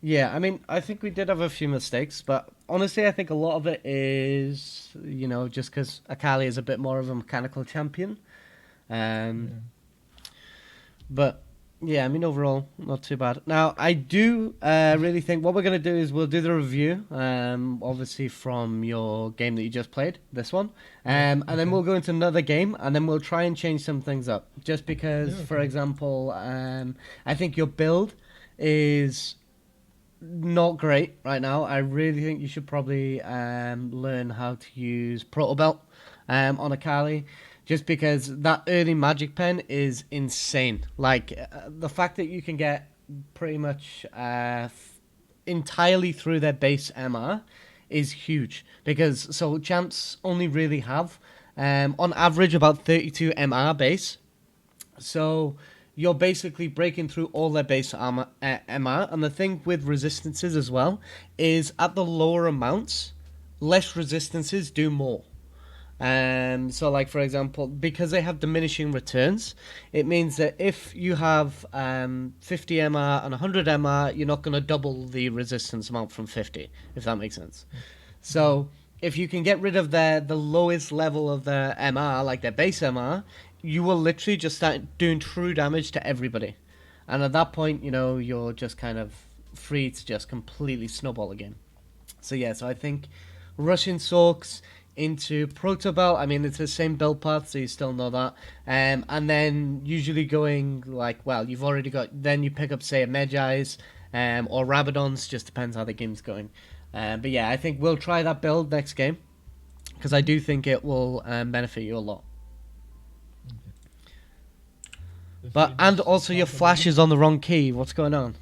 Yeah, I mean, I think we did have a few mistakes, but honestly, I think a lot of it is, just because Akali is a bit more of a mechanical champion. Um, Yeah. but yeah, I mean, overall, not too bad. Now, I do really think what we're going to do is we'll do the review, obviously from your game that you just played, this one, Yeah. and then Okay. we'll go into another game, and then we'll try and change some things up. Just Yeah. because, for Okay. example, I think your build is not great right now. I really think you should probably learn how to use Proto Belt on Akali, just because that early Magic Pen is insane. Like the fact that you can get pretty much entirely through their base MR is huge. Because so champs only really have on average about 32 MR base, so you're basically breaking through all their base armor, MR. And the thing with resistances as well is at the lower amounts, less resistances do more. So like for example, because they have diminishing returns, it means that if you have 50 MR and 100 MR, you're not going to double the resistance amount from 50, if that makes sense. Yeah. So if you can get rid of the lowest level of their MR, like their base MR, you will literally just start doing true damage to everybody. And at that point, you're just kind of free to just completely snowball again. So yeah, so I think Russian Sorks into Protobelt. I mean, it's the same build path, so you still know that. And then usually going like, well, you've already got. Then you pick up say a Medjai's, or Rabadons. Just depends how the game's going. But yeah, I think we'll try that build next game because I Mhm. do think it will benefit you a lot. Okay. The But fade and is also your part of the flash game. is on the wrong key. What's going on?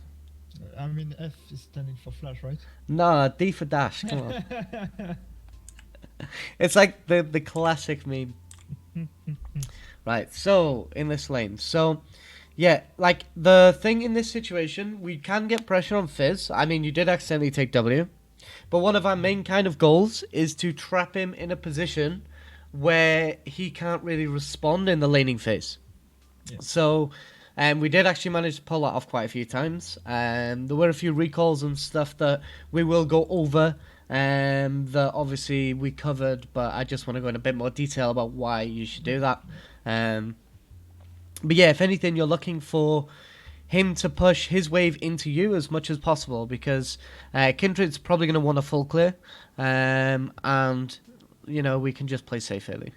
I mean, F is standing for flash, right? Nah, D for dash. Come on. It's like the classic meme. Right, so in this lane. So yeah, like the thing in this situation, we can get pressure on Fizz. I mean, you did accidentally take W, but one of our main kind of goals is to trap him in a position where he can't really respond in the laning phase. Yeah. So, we did actually manage to pull that off quite a few times. There were a few recalls and stuff that we will go over. That obviously we covered, but I just want to go in a bit more detail about why you should do that. Um, but yeah, if anything, you're looking for him to push his wave into you as much as possible because Kindred's probably going to want a full clear, and we can just play safe early.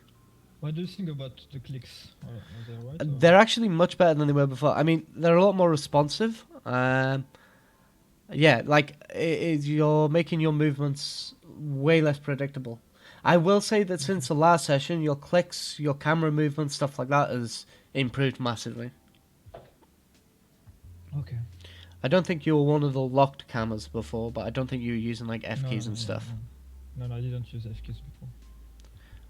What do you think about the clicks? Are they right? Or? They're actually much better than they were before. I mean, they're a lot more responsive. Yeah, like you're making your movements way less predictable. I will say that Okay. since the last session, your clicks, your camera movement, stuff like that has improved massively. Okay. I don't think you were one of the locked cameras before, but I don't think you were using like F No, keys no, and yeah, stuff. no. No, no, I didn't use F keys before.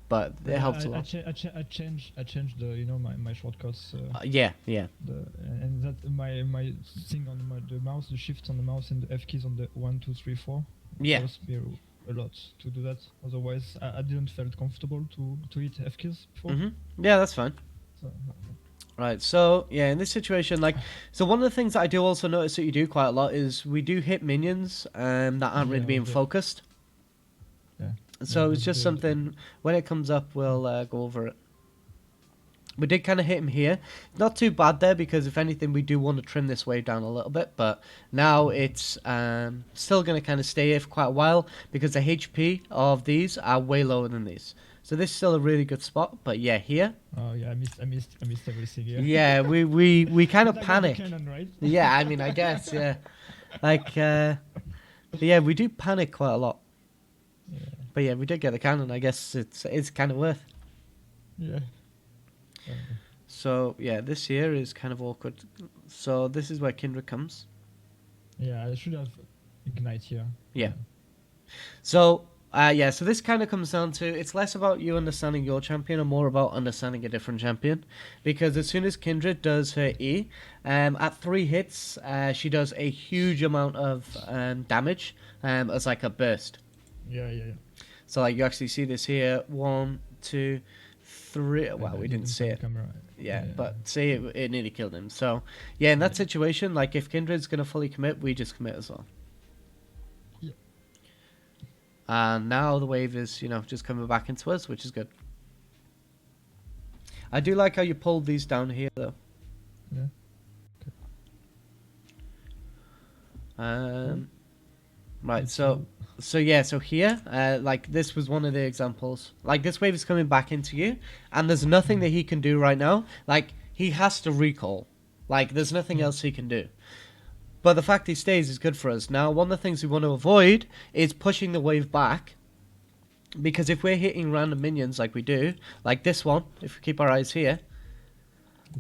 But But it helps a I, lot. I changed the my shortcuts. Yeah, yeah. And that my thing on the mouse, the shift on the mouse and the F keys on the 1, 2, 3, 4 Yeah. helps me a lot to do that. Otherwise, I didn't felt comfortable to hit F keys before. Yeah, that's fine. So, Right, so yeah, in this situation, like, so one of the things that I do also notice that you do quite a lot is we do hit minions that aren't really yeah, being focused. yeah. So it's That's just something, when it comes up, we'll go over it. We did kind of hit him here. Not too bad there because if anything, we do want to trim this wave down a little bit. But now it's still going to kind of stay here for quite a while because the HP of these are way lower than these. So this is still a really good spot. But yeah, here. Oh yeah, I missed everything here. Yeah, we kind of But I got the panic. cannon, right? Yeah, I mean, I guess, yeah. Like, but yeah, we do panic quite a lot. Yeah. But yeah, we did get the cannon. I guess it's kind of worth. Yeah. So yeah, this here is kind of awkward. So this is where Kindred comes. Yeah, I should have ignite here. Yeah. So yeah, so this kind of comes down to it's less about you understanding your champion and more about understanding a different champion, because as soon as Kindred does her E, at 3 hits, she does a huge amount of damage as like a burst. Yeah. So like you actually see this here, 1, 2, 3. Well, I we didn't see on it. camera. Yeah, but see, it nearly killed him. So, yeah, in that situation, like, if Kindred's going to fully commit, we just commit as well. And now the wave is, just coming back into us, which is good. I do like how you pulled these down here, though. Yeah. Right, It's so here, like this was one of the examples. Like this wave is coming back into you, and there's nothing that he can do right now. Like he has to recall. Like there's nothing else he can do. But the fact he stays is good for us. Now, one of the things we want to avoid is pushing the wave back, because if we're hitting random minions like we do, like this one, if we keep our eyes here,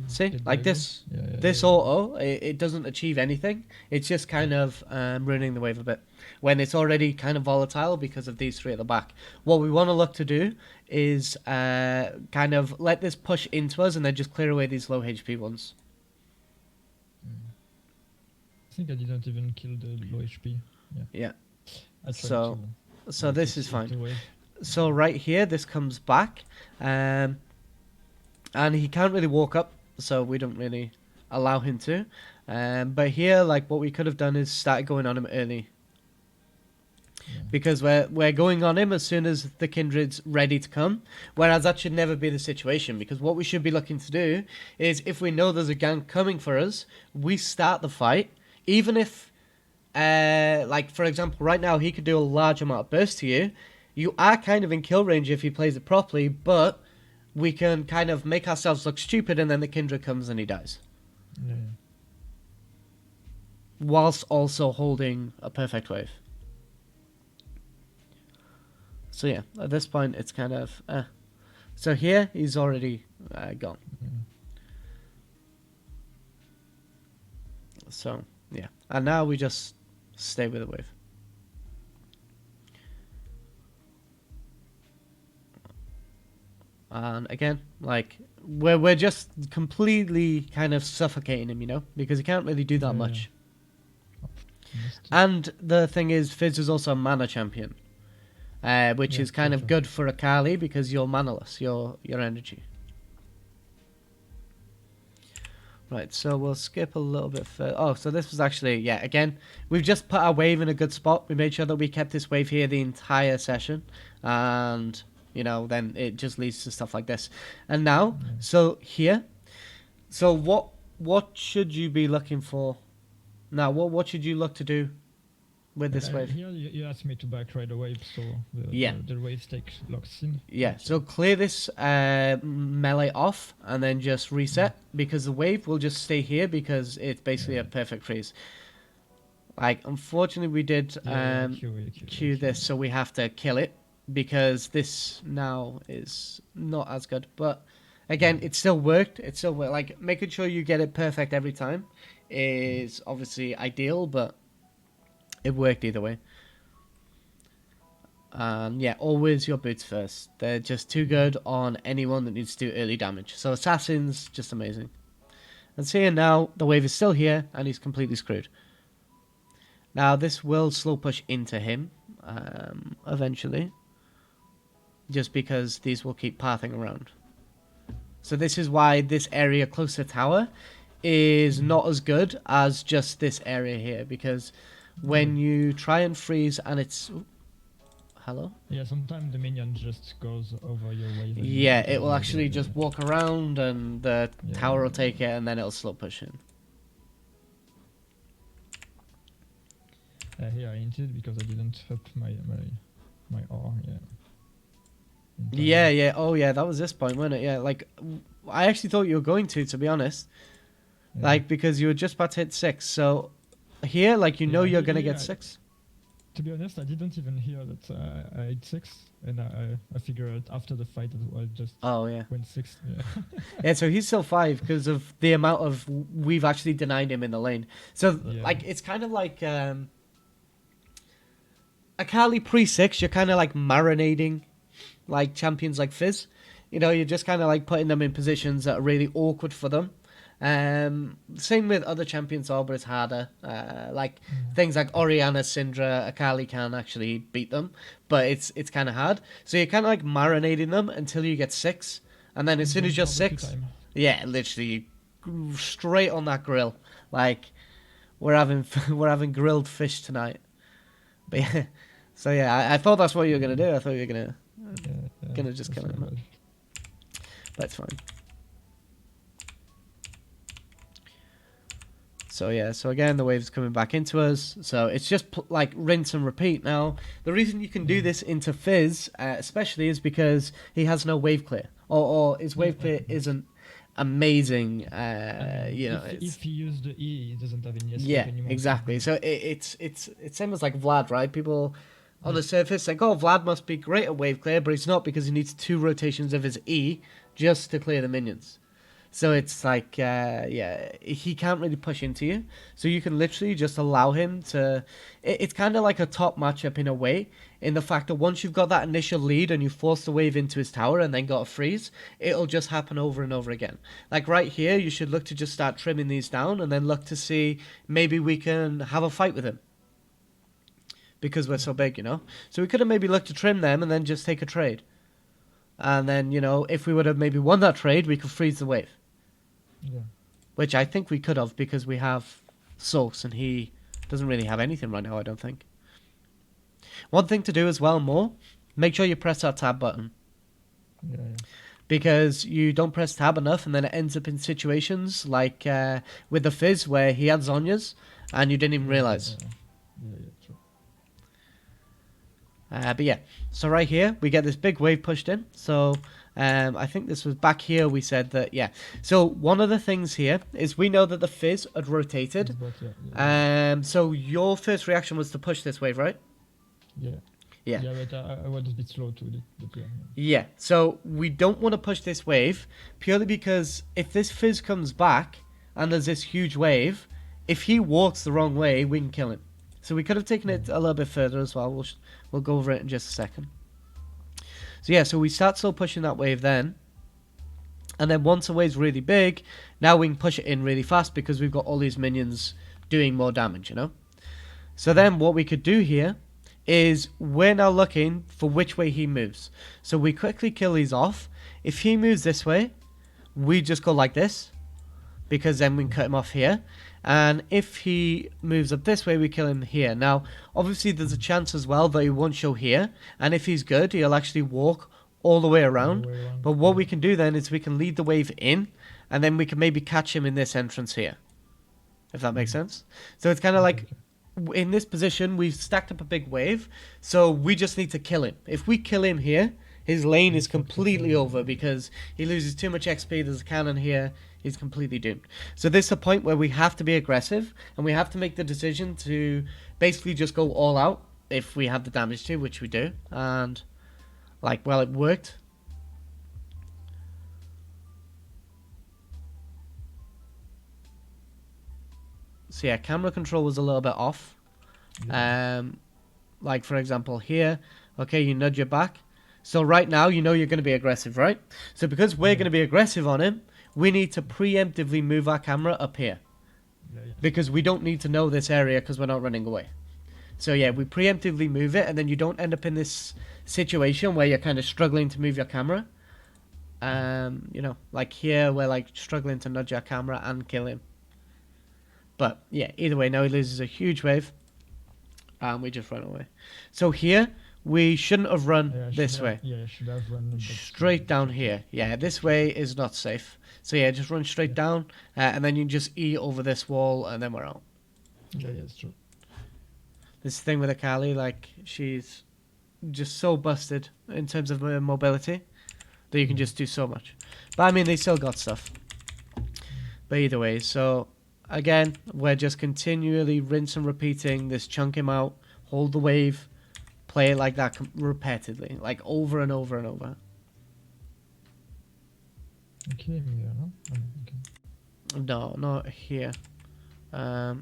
see, like this, this auto, it doesn't achieve anything. It's just kind of ruining the wave a bit when it's already kind of volatile because of these three at the back. What we want to look to do is kind of let this push into us and then just clear away these low HP ones. I think I didn't even kill the low HP. Yeah. So this is fine. So right here, this comes back, and he can't really walk up, so we don't really allow him to. But here, like what we could have done is start going on him early, because we're going on him as soon as the Kindred's ready to come. Whereas that should never be the situation, because what we should be looking to do is, if we know there's a gank coming for us, we start the fight. Even if, like, for example, right now he could do a large amount of burst to you. You are kind of in kill range if he plays it properly, but we can kind of make ourselves look stupid, and then the Kindred comes and he dies. Yeah. Whilst also holding a perfect wave. So yeah, at this point it's kind of... So here, he's already gone. So... yeah, and now we just stay with the wave. And again, like we're just completely kind of suffocating him, because he can't really do that much. And the thing is, Fizz is also a mana champion, which is kind of good for Akali, because you're manaless, your energy. Right, so we'll skip a little bit further. Oh, so this was actually, again, we've just put our wave in a good spot. We made sure that we kept this wave here the entire session. And, then it just leads to stuff like this. And now, so here, so what should you be looking for? Now, what should you look to do with this wave? Here you asked me to back right away, so the wave stake locks in. Yeah, so clear this melee off and then just reset, because the wave will just stay here because it's basically a perfect freeze. Like, unfortunately we did Q this, so we have to kill it, because this now is not as good. But again, it still worked. It still worked. Like, making sure you get it perfect every time is obviously ideal, but it worked either way. Always your boots first. They're just too good on anyone that needs to do early damage. So Assassin's just amazing. And see, now the wave is still here, and he's completely screwed. Now this will slow push into him eventually, just because these will keep pathing around. So this is why this area close to tower is not as good as just this area here, because when you try and freeze and it's... hello? Yeah, sometimes the minion just goes over your wave. Yeah, it will actually just walk around, and the tower will take it, and then it'll slow push in. Here I hinted because I didn't up my R, Oh yeah, that was this point, wasn't it? Yeah, like, I actually thought you were going to be honest. Yeah. Like, because you were just about to hit 6, so here, like, you're gonna get 6. To be honest, I didn't even hear that I hit 6, and I figured after the fight that I just went 6. Yeah. Yeah, so he's still 5 because of the amount of we've actually denied him in the lane. So like, it's kind of like Akali pre-6, you're kind of like marinating like champions like Fizz. You're just kind of like putting them in positions that are really awkward for them. Same with other champions, but it's harder. Things like Orianna, Syndra, Akali can actually beat them, but it's kind of hard. So you're kind of like marinating them until you get 6, and then as soon as you're 6, literally straight on that grill. Like, we're having grilled fish tonight. But yeah, So yeah, I thought that's what you were gonna do. I thought you were gonna just kill him. That's fine. So yeah, so again, the wave's coming back into us. So it's just like rinse and repeat. Now, the reason you can do this into Fizz, especially, is because he has no wave clear, or his wave clear isn't amazing. You know, if he used the E, he doesn't have any escape anymore. Yeah, exactly. So it's same as like Vlad, right? People on the surface think, oh, Vlad must be great at wave clear, but he's not, because he needs 2 rotations of his E just to clear the minions. So it's like, yeah, he can't really push into you. So you can literally just allow him to... It's kind of like a top matchup in a way, in the fact that once you've got that initial lead and you force the wave into his tower and then got a freeze, it'll just happen over and over again. Like right here, you should look to just start trimming these down and then look to see maybe we can have a fight with him. Because we're so big, you know? So we could have maybe looked to trim them and then just take a trade. And then, you know, if we would have maybe won that trade, we could freeze the wave. Yeah. Which I think we could have, because we have Source and he doesn't really have anything right now, I don't think. One thing to do as well, more, make sure you press that tab button. Yeah. Because you don't press tab enough and then it ends up in situations like with the Fizz where he had Zhonya's and you didn't even realize. Yeah, true. But yeah, so right here we get this big wave pushed in. So I think this was back here we said that, yeah. So one of the things here is we know that the Fizz had rotated. So your first reaction was to push this wave, right? Yeah. Yeah. Yeah, but I was a bit slow to it. But yeah. Yeah, so we don't want to push this wave purely because if this Fizz comes back and there's this huge wave, if he walks the wrong way, we can kill him. So we could have taken it a little bit further as well. We'll go over it in just a second. So yeah, so we start still pushing that wave then. And then once the wave's really big, now we can push it in really fast because we've got all these minions doing more damage, you know? So then what we could do here is we're now looking for which way he moves. So we quickly kill these off. If he moves this way, we just go like this, because then we can cut him off here. And if he moves up this way, we kill him here. Now, obviously there's a chance as well that he won't show here, and if he's good, he'll actually walk all the way around. But what we can do then is we can lead the wave in, and then we can maybe catch him in this entrance here, if that makes sense. So it's kind of like, in this position, we've stacked up a big wave, so we just need to kill him. If we kill him here, his lane is completely over because he loses too much XP. There's a cannon here. He's completely doomed. So this is a point where we have to be aggressive, and we have to make the decision to basically just go all out if we have the damage to, which we do. And, like, well, it worked. So yeah, camera control was a little bit off. Yeah. Like, for example, here, okay, you nudge it back. So right now, you know you're going to be aggressive, right? So because we're going to be aggressive on him, we need to preemptively move our camera up here. Because we don't need to know this area because we're not running away. So yeah, we preemptively move it, and then you don't end up in this situation where you're kind of struggling to move your camera. You know, like here, we're like struggling to nudge our camera and kill him. But yeah, either way, now he loses a huge wave, and we just run away. So here, we shouldn't have run this way. Yeah, should have run straight down here. Yeah, this way is not safe. So yeah, just run straight down, and then you can just E over this wall, and then we're out. Yeah, it's true. This thing with Akali, like, she's just so busted in terms of mobility that you can just do so much. But I mean, they still got stuff. But either way, so again, we're just continually rinse and repeating this, chunk him out, hold the wave, play it like that repeatedly, like over and over and over. Okay, yeah, no? Okay. No, not here. But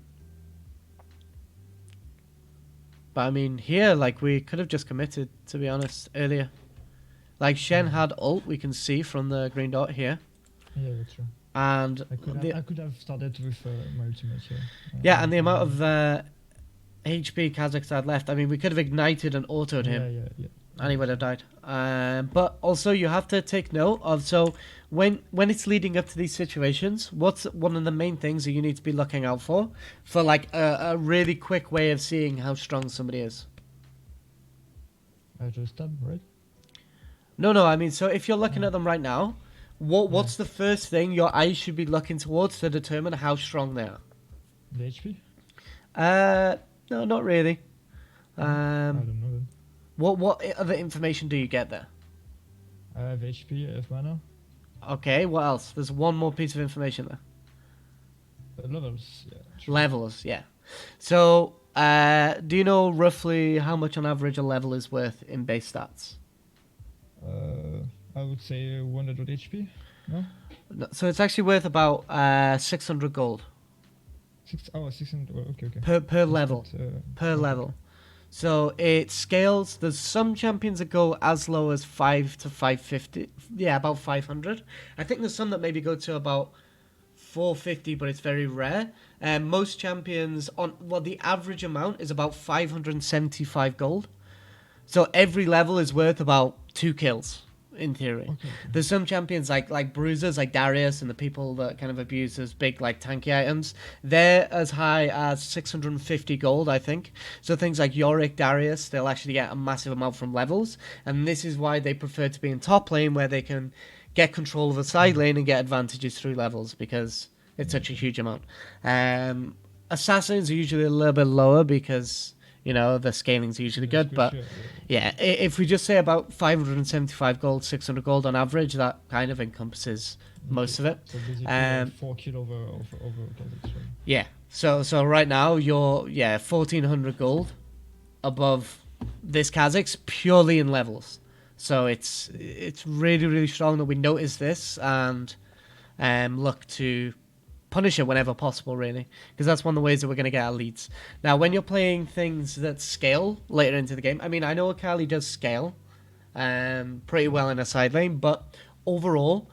I mean, here, like, we could have just committed, to be honest, earlier. Like, Shen had ult, we can see from the green dot here. Yeah, that's true. And I could have started with my ultimate here. Yeah, and the amount of HP Kazakhs had left, I mean, we could have ignited and autoed him. Yeah. And he would have died. But also, you have to take note of, so when it's leading up to these situations, what's one of the main things that you need to be looking out for like a really quick way of seeing how strong somebody is? Just tab, right? No. I mean, so if you're looking at them right now, what's the first thing your eyes should be looking towards to determine how strong they are? The HP? No, not really. I don't know. What other information do you get there? I have HP, I have mana. Okay, what else? There's one more piece of information there. Levels, yeah. True. Levels, yeah. So, do you know roughly how much on average a level is worth in base stats? I would say 100 HP, no? So it's actually worth about 600 gold. 600, okay. Per level. Per level. So it scales. There's some champions that go as low as 5 to 550. Yeah, about 500. I think there's some that maybe go to about 450, but it's very rare. Most champions the average amount is about 575 gold. So every level is worth about 2 kills in theory. Okay. There's some champions like bruisers, like Darius, and the people that kind of abuse those big like tanky items. They're as high as 650 gold, I think. So things like Yorick, Darius, they'll actually get a massive amount from levels, and this is why they prefer to be in top lane, where they can get control of the side lane and get advantages through levels, because it's such a huge amount. Assassins are usually a little bit lower because the scaling's usually good, but yeah, if we just say about 575 gold, 600 gold on average, that kind of encompasses most of it. So basically 4 kill over yeah. So right now you're 1400 gold above this Kha'Zix purely in levels. So it's really, really strong that we notice this and look to punish it whenever possible, really, because that's one of the ways that we're going to get our leads. Now, when you're playing things that scale later into the game, I mean, I know Akali does scale pretty well in a side lane, but overall,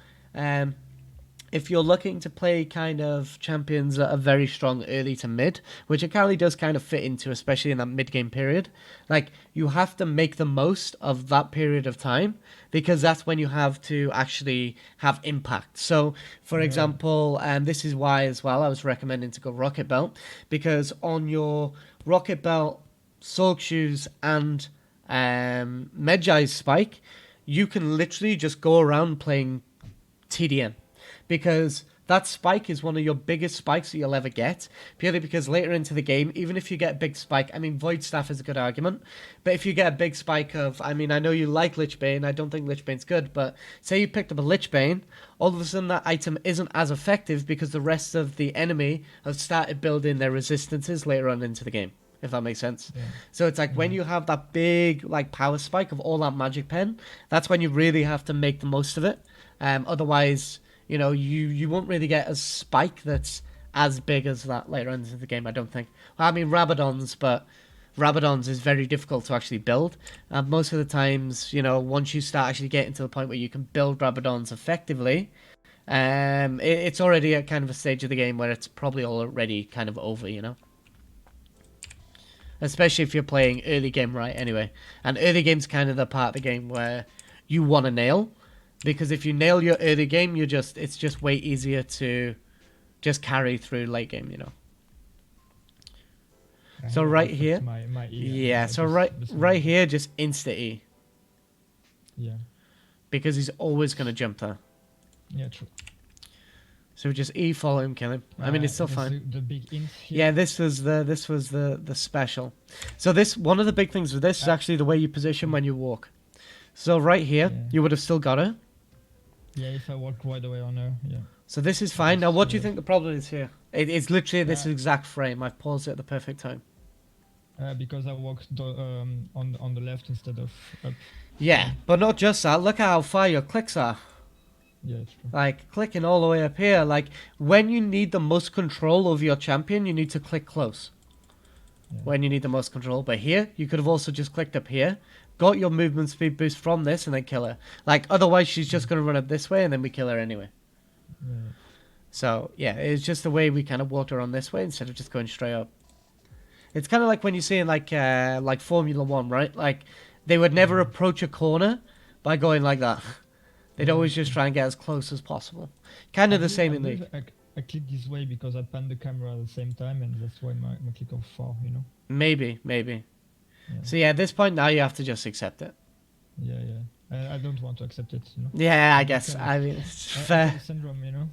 if you're looking to play kind of champions that are very strong early to mid, which Akali does kind of fit into, especially in that mid-game period, like, you have to make the most of that period of time, because that's when you have to actually have impact. So, for example, this is why as well I was recommending to go Rocket Belt, because on your Rocket Belt, Sorg Shoes, and Medjai's Spike, you can literally just go around playing TDM. Because that spike is one of your biggest spikes that you'll ever get, purely because later into the game, even if you get a big spike, I mean, Void Staff is a good argument, but if you get a big spike of, I mean, I know you like Lich Bane, I don't think Lich Bane's good, but say you picked up a Lich Bane, all of a sudden that item isn't as effective because the rest of the enemy have started building their resistances later on into the game, if that makes sense. Yeah. So it's like when you have that big like power spike of all that magic pen, that's when you really have to make the most of it. Otherwise, you won't really get a spike that's as big as that later on into the game, I don't think. I mean, Rabadon's, but Rabadon's is very difficult to actually build. And most of the times, once you start actually getting to the point where you can build Rabadon's effectively, it's already at kind of a stage of the game where it's probably already kind of over, Especially if you're playing early game right anyway. And early game's kind of the part of the game where you want to nail. Because if you nail your early game, it's just way easier to just carry through late game, So right here, so right here, just insta E. Yeah. Because he's always going to jump there. Yeah, true. So just E, follow him, kill him. I mean, it's still fine. The big int here. Yeah, this was the special. So one of the big things with this is actually the way you position when you walk. So right here, you would have still got it. Yeah, if I walk right away on her, yeah. So this is fine. Now, what do you think the problem is here? It's literally this exact frame. I've paused it at the perfect time. Because I walked on the left instead of up. Yeah, but not just that. Look at how far your clicks are. Yeah, it's true. Like, clicking all the way up here. Like, when you need the most control over your champion, you need to click close. Yeah. When you need the most control. But here, you could have also just clicked up here, got your movement speed boost from this, and then kill her. Like, otherwise she's just going to run up this way, and then we kill her anyway. Yeah. So, yeah, it's just the way we kind of walked her on this way instead of just going straight up. It's kind of like when you see in, like Formula 1, right? Like, they would never approach a corner by going like that. They'd always just try and get as close as possible. Kind of the same in League. I clicked this way because I panned the camera at the same time, and that's why my click off far, Maybe. Yeah. So yeah, at this point now you have to just accept it. Yeah, yeah. I don't want to accept it, you know. Yeah, I guess. I mean, it's fair. Syndrome, you know.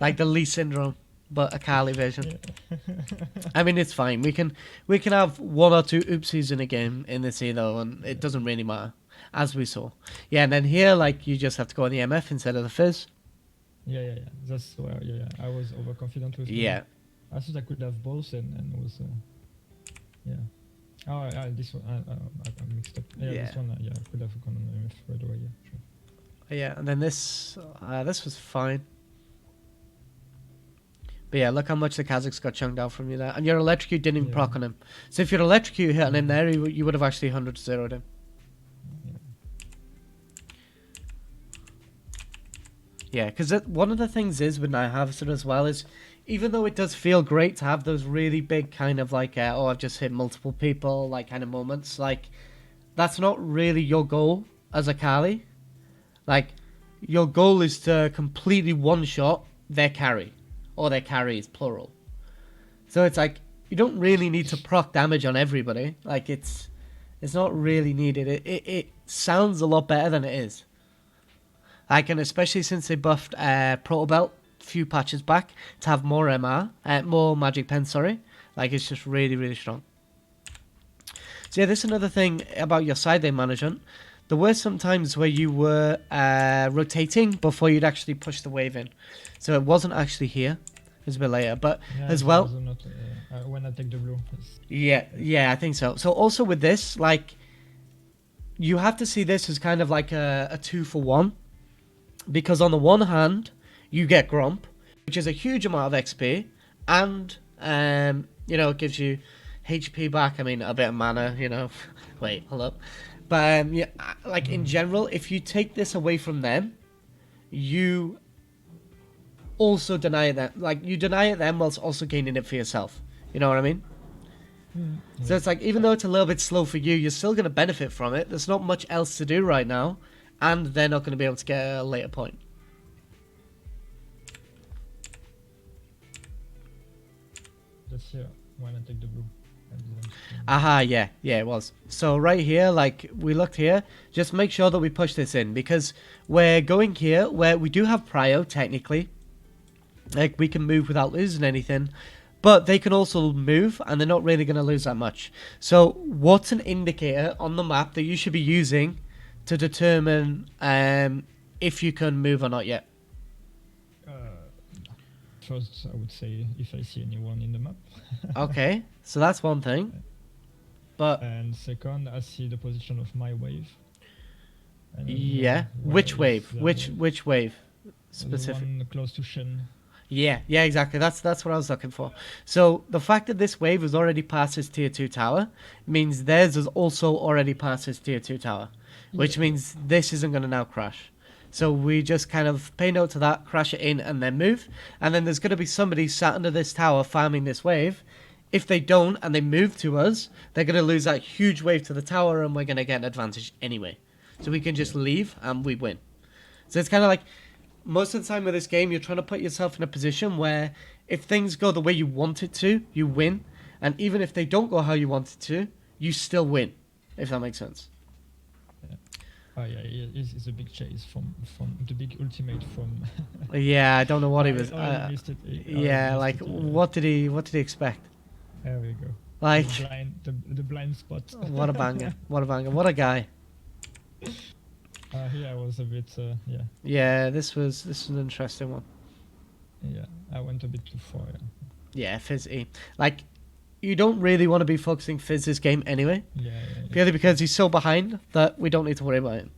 Like the Lee syndrome, but Akali version. Yeah. I mean, it's fine. We can have one or two oopsies in a game in this E though, and it doesn't really matter, as we saw. Yeah, and then here, like, you just have to go on the MF instead of the Fizz. Yeah, yeah, yeah. That's where, yeah, I was overconfident with. Yeah. I thought I could have both, and was, yeah. Oh, this one, I mixed up. Yeah, this one, yeah, I could have gone on the MF right away. Yeah, sure. Yeah, and then this was fine. But yeah, look how much the Kazakhs got chunked out from you there. And your electrocute didn't even proc on him. So if your electrocute hit on him there, you would have actually 100-0'd him. Yeah, because one of the things is with Night Harvester as well is, even though it does feel great to have those really big kind of like, oh, I've just hit multiple people, like kind of moments, like, that's not really your goal as Akali. Like, your goal is to completely one-shot their carry. Or their carries, plural. So it's like, you don't really need to proc damage on everybody. Like, it's not really needed. It sounds a lot better than it is. Like, and especially since they buffed Proto Belt a few patches back to have more MR, more Magic Pen, sorry. Like, it's just really, really strong. So yeah, this is another thing about your side lane management. There were some times where you were rotating before you'd actually push the wave in. So it wasn't actually here. It was a bit later. But as well... Not, when I take the blue. Yeah, I think so. So also with this, like, you have to see this as kind of like a 2-for-1. Because on the one hand, you get Gromp, which is a huge amount of XP. And, you know, it gives you HP back. I mean, a bit of mana, you know. Wait, hold up. But, yeah, like, in general, if you take this away from them, you also deny it them. Like, you deny it them whilst also gaining it for yourself. You know what I mean? So it's like, even though it's a little bit slow for you, you're still going to benefit from it. There's not much else to do right now, and they're not going to be able to get a later point. That's here, when I take the blue. Aha, yeah, it was. So right here, like, we looked here, just make sure that we push this in, because we're going here where we do have prio, technically. Like, we can move without losing anything, but they can also move, and they're not really going to lose that much. So what's an indicator on the map that you should be using to determine if you can move or not yet? First, I would say if I see anyone in the map. Okay, so that's one thing. But and second, I see the position of my wave. Yeah, which wave? Which wave? Specific. The one close to Shen. Yeah, exactly. That's what I was looking for. So the fact that this wave has already passed its tier 2 tower means theirs has also already passed its tier 2 tower, which means this isn't going to now crash. So we just kind of pay note to that, crash it in, and then move. And then there's going to be somebody sat under this tower farming this wave. If they don't and they move to us, they're going to lose that huge wave to the tower, and we're going to get an advantage anyway. So we can just leave and we win. So it's kind of like, most of the time with this game, you're trying to put yourself in a position where if things go the way you want it to, you win. And even if they don't go how you want it to, you still win, if that makes sense. Oh yeah, it's a big chase from the big ultimate from. Yeah, I don't know what he was. Yeah, like what did he expect? There we go. Like the blind spot. What a banger! What a banger! What a guy! Here I was a bit yeah. Yeah, this was an interesting one. Yeah, I went a bit too far. Yeah, Fizz-E. Like, you don't really want to be focusing Fizz this game anyway. Yeah. Purely because he's so behind that we don't need to worry about him.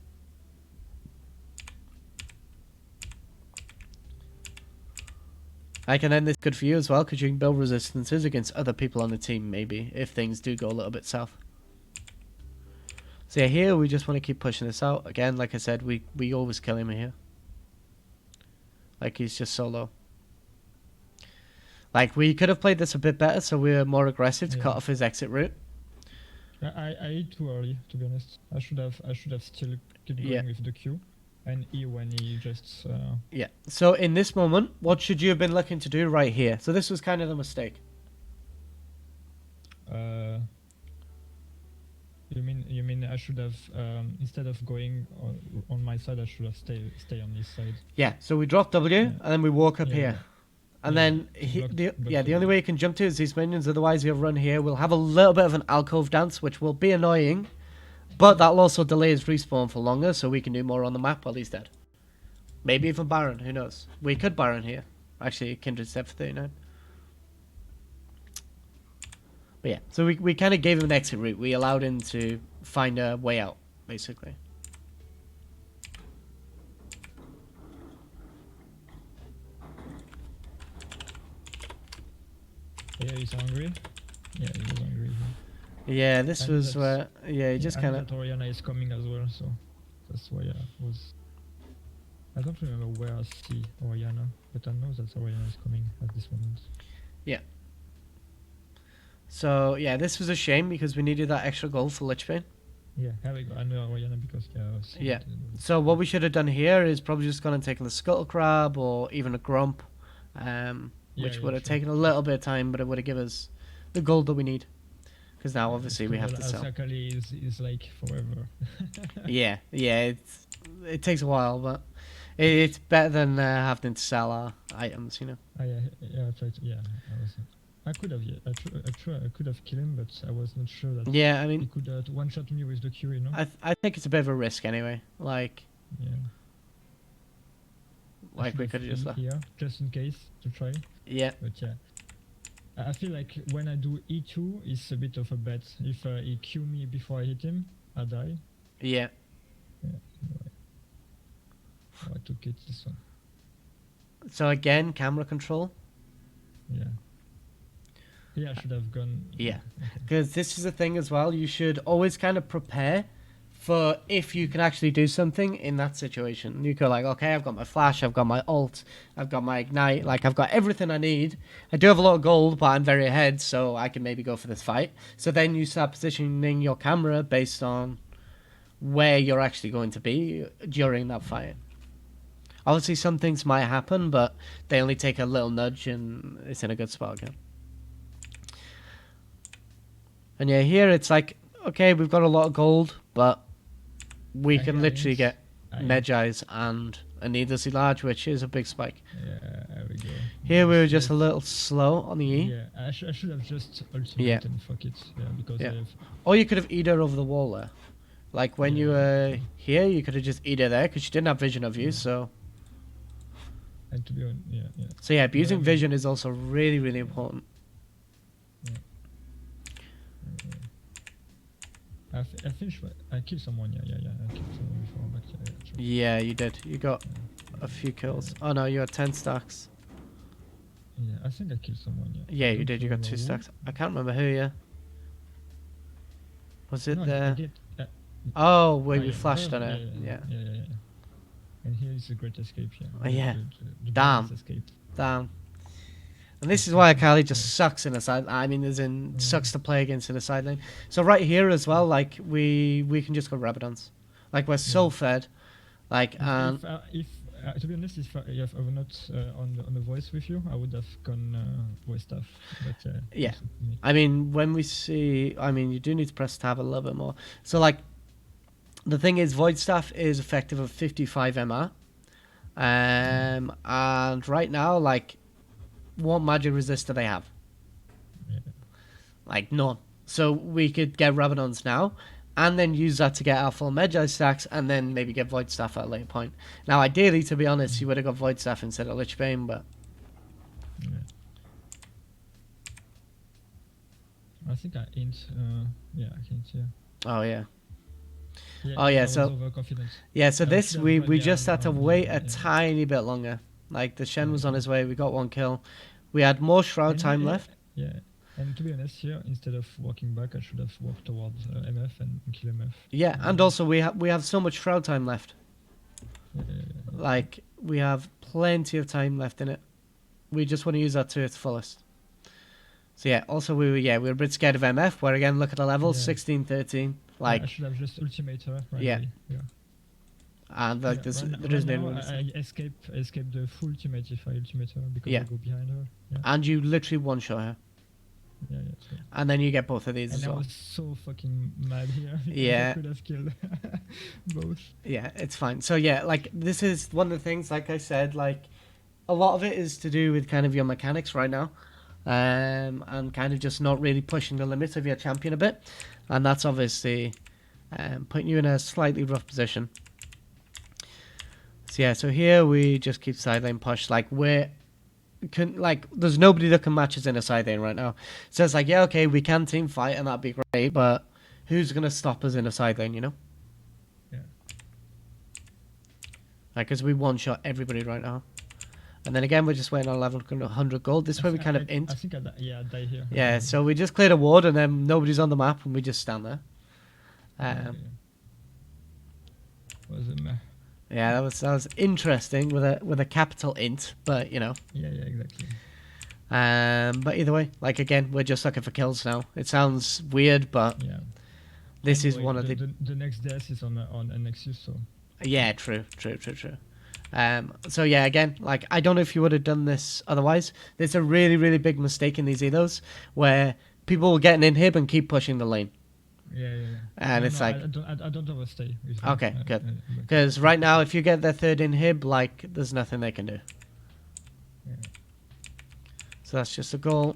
Like, and then this is good for you as well, because you can build resistances against other people on the team, maybe, if things do go a little bit south. So yeah, here we just want to keep pushing this out. Again, like I said, we always kill him here. Like, he's just so low. Like, we could have played this a bit better, so we were more aggressive to cut off his exit route. I ate too early, to be honest. I should have still kept going with the Q and E when he just. Yeah. So in this moment, what should you have been looking to do right here? So this was kind of the mistake. You mean I should have instead of going on my side, I should have stay on this side. Yeah, so we drop W, Yeah. and then we walk up Yeah, here. And yeah, then, block the only way you can jump to is these minions, otherwise you'll run here. We'll have a little bit of an alcove dance, which will be annoying, but that'll also delay his respawn for longer, so we can do more on the map while he's dead. Maybe even Baron, who knows? We could Baron here. Actually, Kindred step for 39. But yeah, so we kind of gave him an exit route. We allowed him to find a way out, basically. Yeah, he's hungry. Yeah, he was hungry. Yeah, this And was that's- where... Yeah, he just kind of... that Oriana is coming as well, so that's why I was... I don't remember where I see Oriana, but I know that Oriana is coming at this moment. Yeah. So, yeah, this was a shame because we needed that extra gold for Lichbane. Yeah, here we go. I know Oriana because I was Yeah. So what we should have done here is probably just gone and taken the Scuttle Crab or even a Grump, which would have taken a little bit of time, but it would have given us the gold that we need. Because now, obviously, we have to sell. Akali is like forever. Yeah, it takes a while, but it's better than having to sell our items, you know. I tried to, I could have, I could have killed him, but I was not sure that Yeah, I he mean, could one-shot me with the Q, you know? I think it's a bit of a risk anyway. Like Yeah. we could have just left. Here, just in case, to try. Yeah, But yeah. I feel like when I do E2, it's a bit of a bet. If he Q me before I hit him, I die. yeah. Yeah, anyway. Oh, I took it, this one. So again, camera control. Yeah. Yeah, I should have gone. Yeah. Okay. Because this is the thing as well. You should always kind of prepare for if you can actually do something in that situation. You go like, okay, I've got my flash, I've got my ult, I've got my ignite, like I've got everything I need. I do have a lot of gold, but I'm very ahead, so I can maybe go for this fight. So then you start positioning your camera based on where you're actually going to be during that fight. Obviously, some things might happen, but they only take a little nudge and it's in a good spot again. And yeah, here it's like, okay, we've got a lot of gold, but we can literally get Medjai's and a needlessly large, which is a big spike. Yeah, there we go. Here we were just a little slow on the E. Yeah, I should have just ultimate Yeah. and fuck it. Yeah, because Yeah. I have... Or you could have E'd her over the wall there. Like when you were here, you could have just E'd her there because she didn't have vision of you, so... And to be honest, yeah. So yeah, abusing Yeah. vision is also really, really important. I finished. I killed someone. Yeah. I killed someone before, but yeah. Yeah, you did. You got a few kills. Oh no, you had 10 stacks. Yeah, I think I killed someone. Yeah. Yeah, I you don't did. You got remember 2 who. stacks. I can't remember who, yeah. Was it No, I there? did. Oh, where Ah, we yeah, flashed yeah, on it. Yeah. Yeah. And here is a great escape. Yeah. Oh, yeah. The Damn. bonus escape. Damn. And this is why Akali just sucks in a side. I mean, as in sucks to play against in a side lane. So right here as well, like we can just go Rabadons. Like we're so fed. Like If to be honest, if I were not on the voice with you, I would have gone voice stuff. But Yeah. that's me. I mean, when we see, I mean, you do need to press tab a little bit more. So like, the thing is, Void Staff is effective of 55 MR. And right now, like, what magic resist do they have? Yeah. Like, none. So we could get Rabadons now, and then use that to get our full Medjai stacks, and then maybe get Void Staff at a later point. Now, ideally, to be honest, you would have got Void Staff instead of Lich Bane, but... Yeah. I think I hint. Yeah, I hint. Yeah. Oh, yeah. Oh yeah, I was so- overconfident. Yeah, so I this, should have we gone just had to down, wait yeah. a tiny bit longer. Like, the Shen was on his way, we got 1 kill. We had more Shroud And time yeah, left. Yeah. And to be honest, here instead of walking back, I should have walked towards MF and kill MF. Yeah, and also we have so much Shroud time left. Yeah. Like, we have plenty of time left in it. We just want to use that to its fullest. So yeah, also we were a bit scared of MF, where again, look at the levels, Yeah. 16, 13. I Like, should have just ultimate her. Right Yeah. away. Yeah. and like, Yeah, there is no now, reason. I escape the full ultimate if I ultimate her because Yeah. I go behind her. Yeah. And you literally one-shot her. Yeah, sure. And then you get both of these And as I well. was so fucking mad here because Yeah. I could have killed both. Yeah, it's fine. So yeah, like this is one of the things, like I said, like a lot of it is to do with kind of your mechanics right now, and kind of just not really pushing the limits of your champion a bit, and that's obviously putting you in a slightly rough position. So yeah, so here we just keep side lane push. Like there's nobody that can match us in a side lane right now. So it's like, yeah, okay, we can team fight and that'd be great, but who's gonna stop us in a side lane, you know? Yeah. Like, because we one shot everybody right now. And then again, we're just waiting on level 100 gold. This way we kind of int. I think I die here. Yeah, so we just cleared a ward and then nobody's on the map and we just stand there. Was it meh? Yeah, that was interesting with a capital int, but you know. Yeah, exactly. But either way, like again, we're just looking for kills now. It sounds weird, but Yeah. this Anyway, is one of the next death is on Nexus, so. Yeah, true. So yeah, again, like I don't know if you would have done this otherwise. There's a really, really big mistake in these Elos where people will get an inhib and keep pushing the lane. Yeah. And no, it's no, like I don't overstay. okay, good. Because right now, if you get their third inhib, like there's nothing they can do. Yeah. So that's just a goal,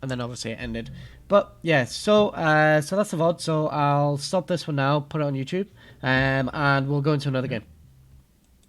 and then obviously it ended. But yeah, so that's the VOD. So I'll stop this for now, put it on YouTube, and we'll go into another game.